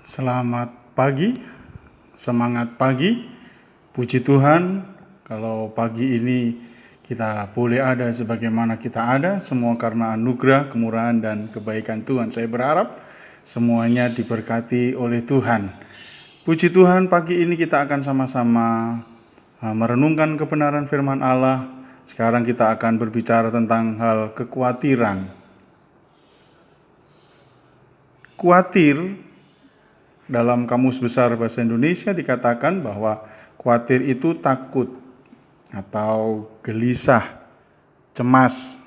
Selamat pagi, semangat pagi, puji Tuhan kalau pagi ini kita boleh ada sebagaimana kita ada, semua karena anugerah, kemurahan, dan kebaikan Tuhan. Saya berharap semuanya diberkati oleh Tuhan. Puji Tuhan, pagi ini kita akan sama-sama merenungkan kebenaran firman Allah. Sekarang kita akan berbicara tentang hal kekhawatiran. Khawatir dalam Kamus Besar Bahasa Indonesia dikatakan bahwa khawatir itu takut atau gelisah, cemas.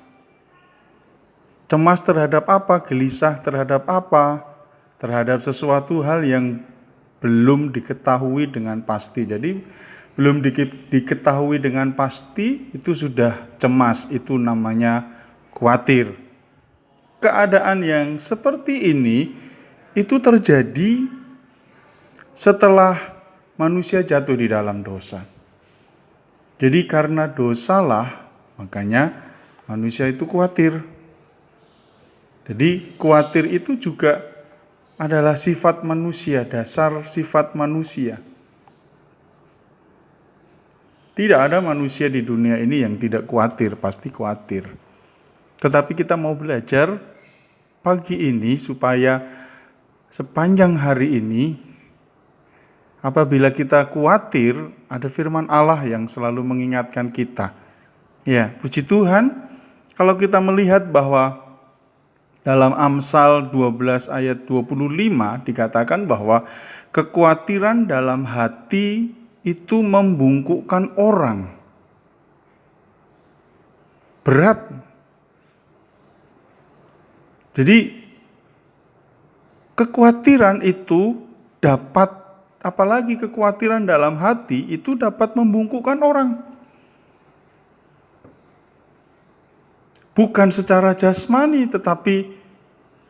Cemas terhadap apa? Gelisah terhadap apa? Terhadap sesuatu hal yang belum diketahui dengan pasti. Jadi belum diketahui dengan pasti itu sudah cemas, itu namanya khawatir. Keadaan yang seperti ini itu terjadi setelah manusia jatuh di dalam dosa. Jadi karena dosalah, makanya manusia itu khawatir. Jadi khawatir itu juga adalah sifat manusia, dasar sifat manusia. Tidak ada manusia di dunia ini yang tidak khawatir, pasti khawatir. Tetapi kita mau belajar pagi ini supaya sepanjang hari ini apabila kita khawatir, ada firman Allah yang selalu mengingatkan kita. Ya, puji Tuhan, kalau kita melihat bahwa dalam Amsal 12 ayat 25 dikatakan bahwa kekhawatiran dalam hati itu membungkukkan orang. Berat. Jadi, kekhawatiran itu dapat, apalagi kekhawatiran dalam hati itu dapat membungkukkan orang. Bukan secara jasmani tetapi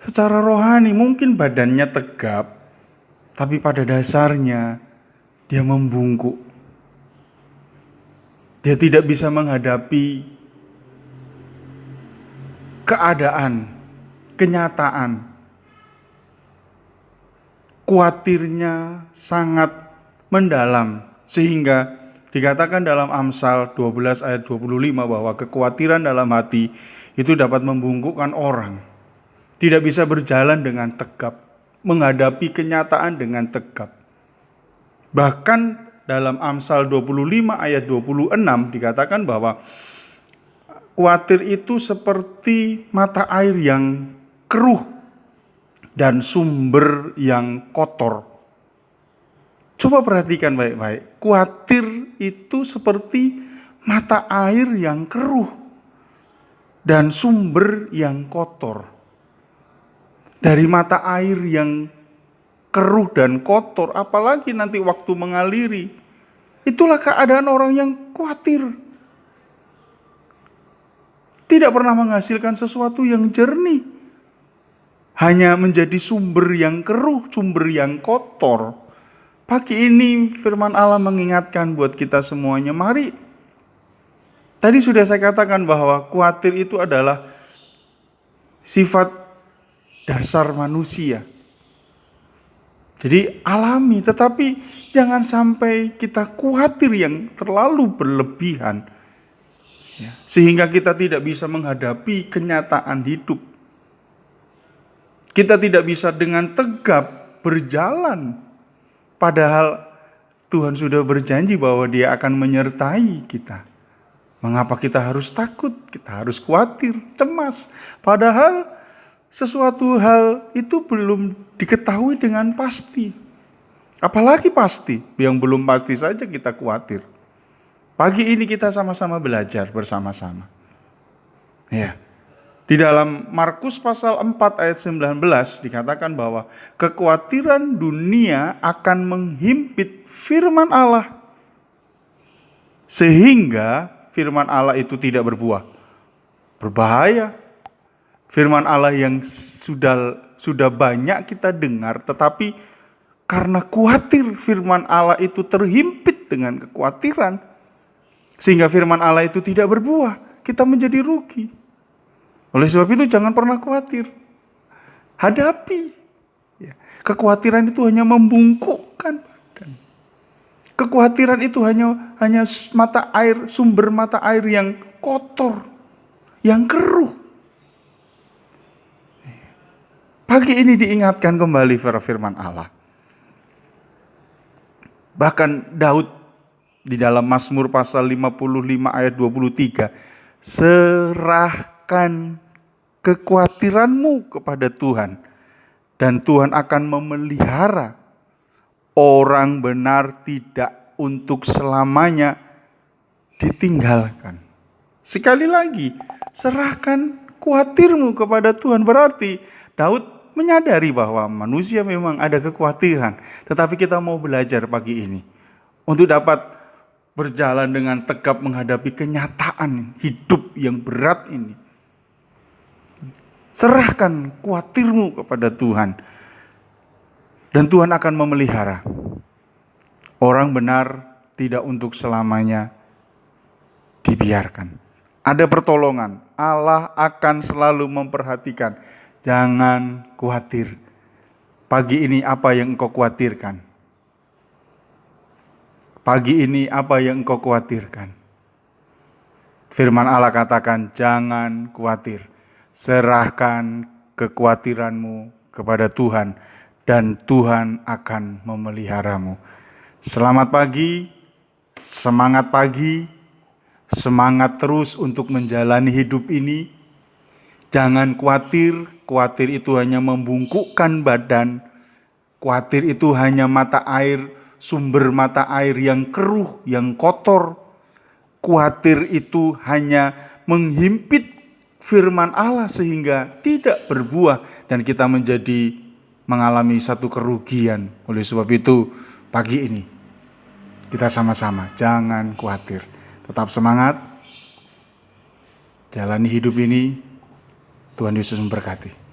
secara rohani. Mungkin badannya tegap, tapi pada dasarnya dia membungkuk. Dia tidak bisa menghadapi keadaan, kenyataan. Khawatirnya sangat mendalam sehingga dikatakan dalam Amsal 12 ayat 25 bahwa kekhawatiran dalam hati itu dapat membungkukkan orang. Tidak bisa berjalan dengan tegap, menghadapi kenyataan dengan tegap. Bahkan dalam Amsal 25 ayat 26 dikatakan bahwa khawatir itu seperti mata air yang keruh dan sumber yang kotor. Coba perhatikan baik-baik. Khawatir itu seperti mata air yang keruh dan sumber yang kotor. Dari mata air yang keruh dan kotor, apalagi nanti waktu mengaliri, itulah keadaan orang yang khawatir. Tidak pernah menghasilkan sesuatu yang jernih. Hanya menjadi sumber yang keruh, sumber yang kotor. Pagi ini firman Allah mengingatkan buat kita semuanya, mari. Tadi sudah saya katakan bahwa khawatir itu adalah sifat dasar manusia. Jadi alami, tetapi jangan sampai kita khawatir yang terlalu berlebihan. Sehingga kita tidak bisa menghadapi kenyataan hidup. Kita tidak bisa dengan tegap berjalan. Padahal Tuhan sudah berjanji bahwa Dia akan menyertai kita. Mengapa kita harus takut? Kita harus khawatir, cemas. Padahal sesuatu hal itu belum diketahui dengan pasti. Apalagi pasti, yang belum pasti saja kita khawatir. Pagi ini kita sama-sama belajar bersama-sama. Ya. Di dalam Markus pasal 4 ayat 19 dikatakan bahwa kekhawatiran dunia akan menghimpit firman Allah. Sehingga firman Allah itu tidak berbuah. Berbahaya. Firman Allah yang sudah banyak kita dengar, tetapi karena khawatir firman Allah itu terhimpit dengan kekhawatiran. Sehingga firman Allah itu tidak berbuah. Kita menjadi rugi. Oleh sebab itu jangan pernah khawatir. Hadapi. Kekhawatiran itu hanya membungkukkan badan. Kekhawatiran itu hanya mata air, sumber mata air yang kotor, yang keruh. Pagi ini diingatkan kembali firman Allah. Bahkan Daud di dalam Mazmur pasal 55 ayat 23, serahkan kekhawatiranmu kepada Tuhan dan Tuhan akan memelihara. Orang benar tidak untuk selamanya ditinggalkan. Sekali lagi, serahkan khawatirmu kepada Tuhan. Berarti Daud menyadari bahwa manusia memang ada kekhawatiran. Tetapi kita mau belajar pagi ini untuk dapat berjalan dengan tegap menghadapi kenyataan hidup yang berat ini. Serahkan khawatirmu kepada Tuhan. Dan Tuhan akan memelihara. Orang benar tidak untuk selamanya dibiarkan. Ada pertolongan. Allah akan selalu memperhatikan. Jangan khawatir. Pagi ini apa yang engkau khawatirkan? Pagi ini apa yang engkau khawatirkan? Firman Allah katakan, jangan khawatir. Serahkan kekhawatiranmu kepada Tuhan. Dan Tuhan akan memeliharamu. Selamat pagi, semangat terus untuk menjalani hidup ini. Jangan khawatir, khawatir itu hanya membungkukkan badan. Khawatir itu hanya mata air, sumber mata air yang keruh, yang kotor. Khawatir itu hanya menghimpit firman Allah sehingga tidak berbuah dan kita mengalami satu kerugian. Oleh sebab itu, pagi ini kita sama-sama jangan khawatir. Tetap semangat. Jalani hidup ini. Tuhan Yesus memberkati.